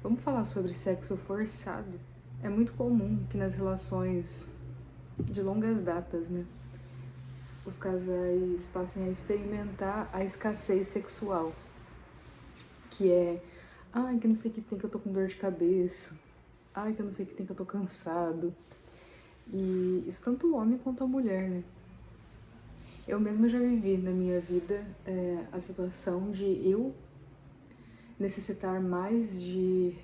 Vamos falar sobre sexo forçado. É muito comum que nas relações de longas datas, né, os casais passem a experimentar a escassez sexual, que é, ai, que não sei o que tem que eu tô com dor de cabeça, ai, que eu não sei o que tem que eu tô cansado. E isso tanto o homem quanto a mulher, né? Eu mesma já vivi na minha vida a situação de eu necessitar mais de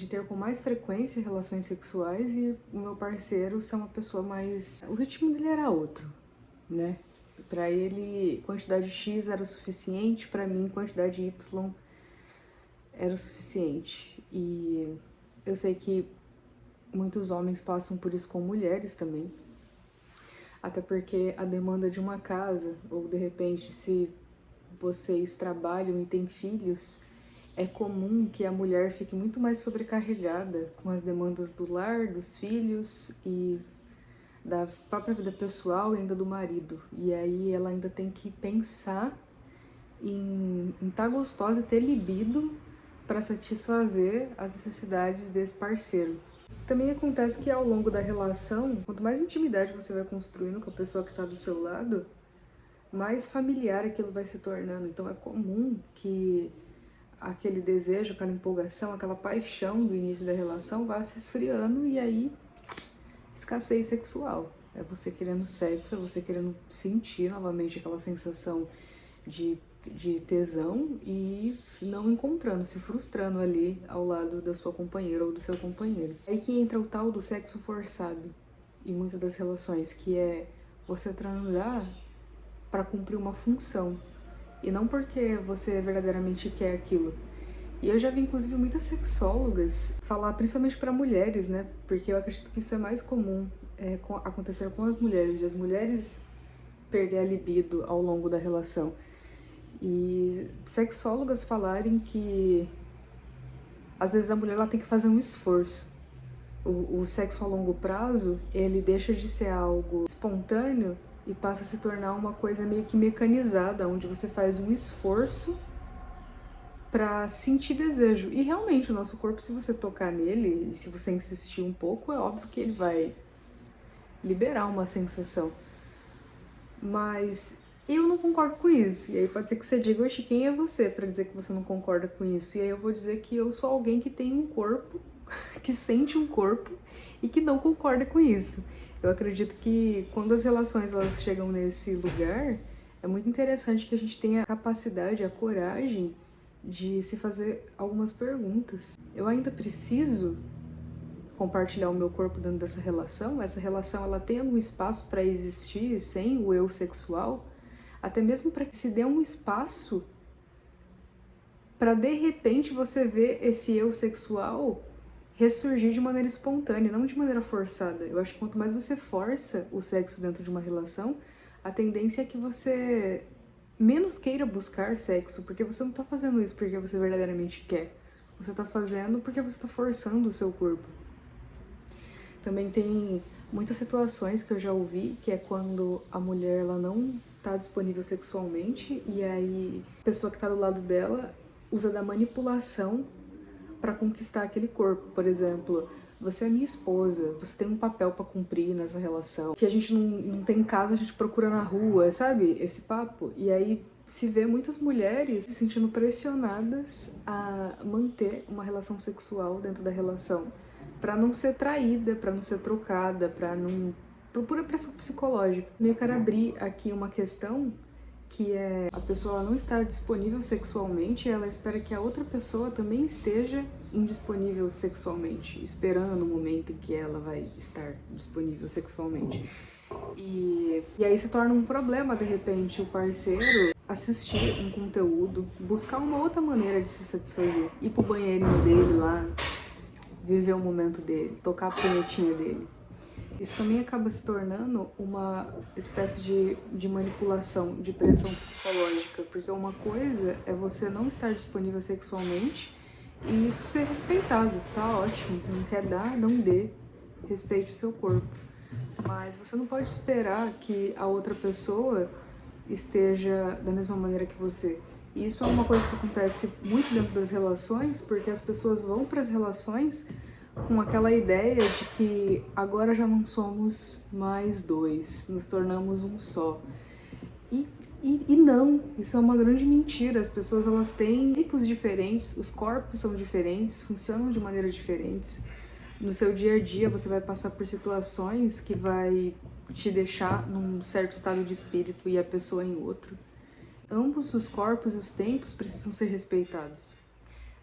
ter com mais frequência relações sexuais e o meu parceiro ser uma pessoa mais... O ritmo dele era outro, né? Pra ele, quantidade X era o suficiente, pra mim, quantidade Y era o suficiente. E eu sei que muitos homens passam por isso com mulheres também. Até porque a demanda de uma casa, ou de repente, se vocês trabalham e têm filhos, é comum que a mulher fique muito mais sobrecarregada com as demandas do lar, dos filhos e da própria vida pessoal e ainda do marido. E aí ela ainda tem que pensar em estar gostosa e ter libido para satisfazer as necessidades desse parceiro. Também acontece que ao longo da relação, quanto mais intimidade você vai construindo com a pessoa que está do seu lado, mais familiar aquilo vai se tornando. Então é comum que aquele desejo, aquela empolgação, aquela paixão do início da relação vá se esfriando e aí escassez sexual. É você querendo sexo, é você querendo sentir novamente aquela sensação de tesão e não encontrando, se frustrando ali ao lado da sua companheira ou do seu companheiro. É aí que entra o tal do sexo forçado em muitas das relações, que é você transar para cumprir uma função e não porque você verdadeiramente quer aquilo. E eu já vi, inclusive, muitas sexólogas falar, principalmente para mulheres, né? Porque eu acredito que isso é mais comum acontecer com as mulheres, de as mulheres perder a libido ao longo da relação. E sexólogas falarem que às vezes a mulher ela tem que fazer um esforço. O sexo a longo prazo, ele deixa de ser algo espontâneo e passa a se tornar uma coisa meio que mecanizada, onde você faz um esforço para sentir desejo. E realmente o nosso corpo, se você tocar nele e se você insistir um pouco, é óbvio que ele vai liberar uma sensação. Mas eu não concordo com isso. E aí pode ser que você diga, oxe, quem é você para dizer que você não concorda com isso? E aí eu vou dizer que eu sou alguém que tem um corpo, que sente um corpo e que não concorda com isso. Eu acredito que quando as relações elas chegam nesse lugar, é muito interessante que a gente tenha a capacidade, a coragem de se fazer algumas perguntas. Eu ainda preciso compartilhar o meu corpo dentro dessa relação? Essa relação ela tem algum espaço para existir sem o eu sexual? Até mesmo para que se dê um espaço para de repente você ver esse eu sexual ressurgir de maneira espontânea, não de maneira forçada. Eu acho que quanto mais você força o sexo dentro de uma relação, a tendência é que você menos queira buscar sexo, porque você não tá fazendo isso porque você verdadeiramente quer. Você tá fazendo porque você tá forçando o seu corpo. Também tem muitas situações que eu já ouvi, que é quando a mulher ela não tá disponível sexualmente e aí a pessoa que tá do lado dela usa da manipulação para conquistar aquele corpo. Por exemplo, você é minha esposa, você tem um papel para cumprir nessa relação, que a gente não tem em casa, a gente procura na rua, sabe? Esse papo. E aí se vê muitas mulheres se sentindo pressionadas a manter uma relação sexual dentro da relação, para não ser traída, para não ser trocada, para não... por pura pressão psicológica. Eu quero abrir aqui uma questão que é a pessoa ela não estar disponível sexualmente e ela espera que a outra pessoa também esteja indisponível sexualmente, esperando o momento em que ela vai estar disponível sexualmente. E aí se torna um problema, de repente, o parceiro assistir um conteúdo, buscar uma outra maneira de se satisfazer, ir pro banheirinho dele lá, viver o momento dele, tocar a punhetinha dele. Isso também acaba se tornando uma espécie de manipulação, de pressão psicológica, porque uma coisa é você não estar disponível sexualmente e isso ser respeitado, tá ótimo, não quer dar, não dê, respeite o seu corpo. Mas você não pode esperar que a outra pessoa esteja da mesma maneira que você. E isso é uma coisa que acontece muito dentro das relações, porque as pessoas vão para as relações com aquela ideia de que agora já não somos mais dois, nos tornamos um só. E não, isso é uma grande mentira. As pessoas, elas têm tipos diferentes, os corpos são diferentes, funcionam de maneiras diferentes. No seu dia a dia você vai passar por situações que vai te deixar num certo estado de espírito e a pessoa em outro. Ambos os corpos e os tempos precisam ser respeitados.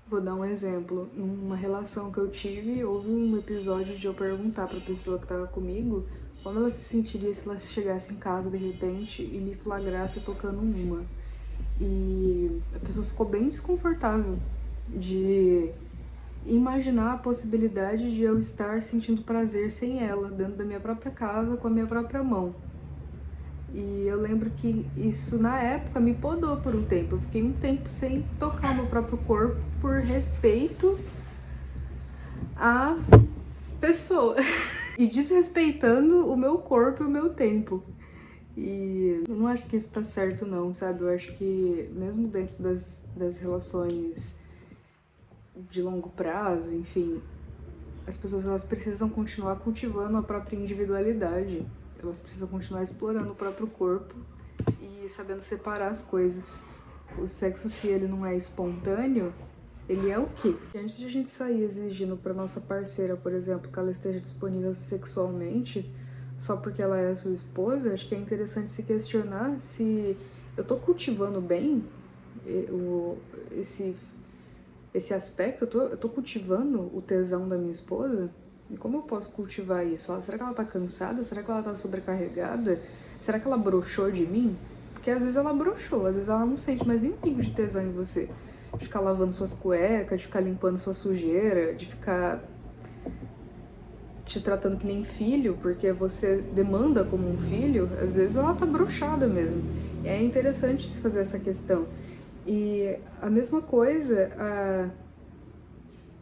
Vou dar um exemplo. Numa relação que eu tive, houve um episódio de eu perguntar pra pessoa que tava comigo como ela se sentiria se ela chegasse em casa de repente e me flagrasse tocando uma. E a pessoa ficou bem desconfortável de imaginar a possibilidade de eu estar sentindo prazer sem ela, dentro da minha própria casa, com a minha própria mão. E eu lembro que isso, na época, me podou por um tempo. Eu fiquei um tempo sem tocar o meu próprio corpo por respeito à pessoa. E desrespeitando o meu corpo e o meu tempo. E eu não acho que isso tá certo não, sabe? Eu acho que mesmo dentro das relações de longo prazo, enfim, as pessoas, elas precisam continuar cultivando a própria individualidade. Elas precisam continuar explorando o próprio corpo e sabendo separar as coisas. O sexo, se ele não é espontâneo, ele é o quê? Antes de a gente sair exigindo pra nossa parceira, por exemplo, que ela esteja disponível sexualmente, só porque ela é a sua esposa, acho que é interessante se questionar se eu tô cultivando bem esse aspecto, eu tô cultivando o tesão da minha esposa. E como eu posso cultivar isso? Será que ela tá cansada? Será que ela tá sobrecarregada? Será que ela broxou de mim? Porque às vezes ela broxou, às vezes ela não sente mais nem um pingo de tesão em você. De ficar lavando suas cuecas, de ficar limpando sua sujeira, de ficar te tratando que nem filho, porque você demanda como um filho. Às vezes ela tá broxada mesmo. E é interessante se fazer essa questão. E a mesma coisa,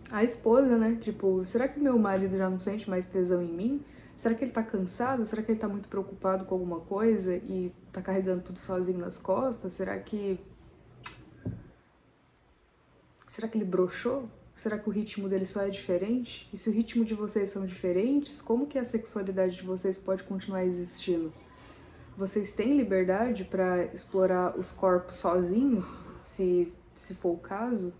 a esposa, né? Tipo, será que meu marido já não sente mais tesão em mim? Será que ele tá cansado? Será que ele tá muito preocupado com alguma coisa e tá carregando tudo sozinho nas costas? Será que ele broxou? Será que o ritmo dele só é diferente? E se o ritmo de vocês são diferentes, como que a sexualidade de vocês pode continuar existindo? Vocês têm liberdade para explorar os corpos sozinhos, se for o caso?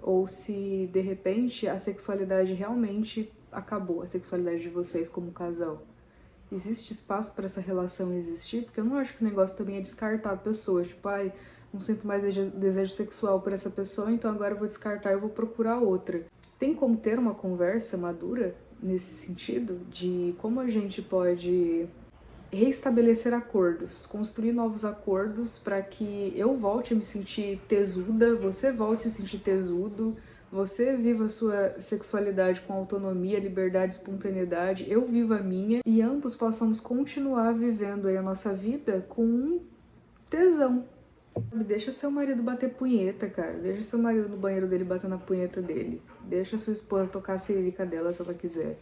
Ou se, de repente, a sexualidade realmente acabou, a sexualidade de vocês como casal? Existe espaço para essa relação existir? Porque eu não acho que o negócio também é descartar a pessoa. Tipo, ai, não sinto mais desejo sexual por essa pessoa, então agora eu vou descartar e eu vou procurar outra. Tem como ter uma conversa madura nesse sentido? De como a gente pode reestabelecer acordos, construir novos acordos para que eu volte a me sentir tesuda, você volte a se sentir tesudo, você viva a sua sexualidade com autonomia, liberdade, espontaneidade, eu vivo a minha e ambos possamos continuar vivendo aí a nossa vida com tesão. Deixa seu marido bater punheta, cara. Deixa seu marido no banheiro dele batendo a punheta dele. Deixa sua esposa tocar a cirílica dela se ela quiser.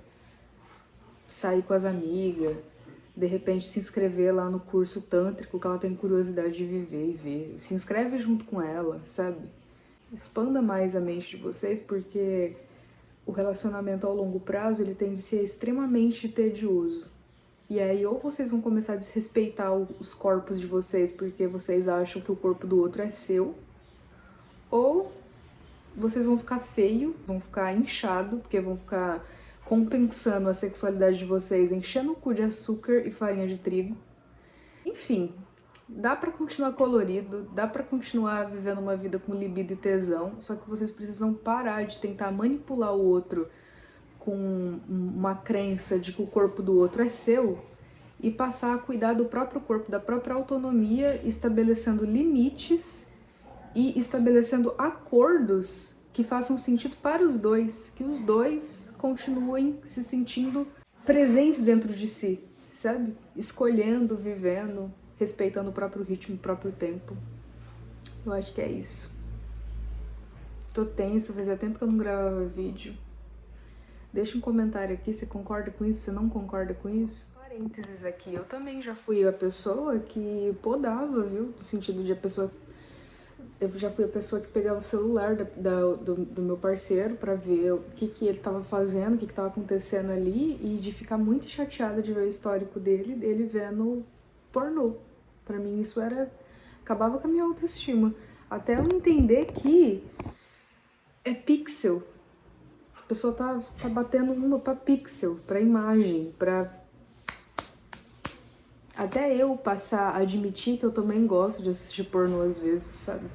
Sair com as amigas. De repente se inscrever lá no curso tântrico que ela tem curiosidade de viver e ver. Se inscreve junto com ela, sabe? Expanda mais a mente de vocês, porque o relacionamento ao longo prazo ele tende a ser extremamente tedioso. E aí ou vocês vão começar a desrespeitar os corpos de vocês porque vocês acham que o corpo do outro é seu, ou vocês vão ficar feio, vão ficar inchado, porque vão ficar compensando a sexualidade de vocês, enchendo o cu de açúcar e farinha de trigo. Enfim, dá pra continuar colorido, dá pra continuar vivendo uma vida com libido e tesão, só que vocês precisam parar de tentar manipular o outro com uma crença de que o corpo do outro é seu e passar a cuidar do próprio corpo, da própria autonomia, estabelecendo limites e estabelecendo acordos que façam sentido para os dois, que os dois continuem se sentindo presentes dentro de si, sabe? Escolhendo, vivendo, respeitando o próprio ritmo, o próprio tempo. Eu acho que é isso. Tô tensa, fazia tempo que eu não gravava vídeo. Deixa um comentário aqui, você concorda com isso, você não concorda com isso? Parênteses aqui, eu também já fui a pessoa que podava, viu? No sentido de a pessoa eu já fui a pessoa que pegava o celular do meu parceiro pra ver o que ele tava fazendo, o que tava acontecendo ali, e de ficar muito chateada de ver o histórico dele vendo pornô. Pra mim isso acabava com a minha autoestima. Até eu entender que é pixel. A pessoa tá batendo pra pixel, pra imagem, pra... Até eu passar a admitir que eu também gosto de assistir pornô às vezes, sabe?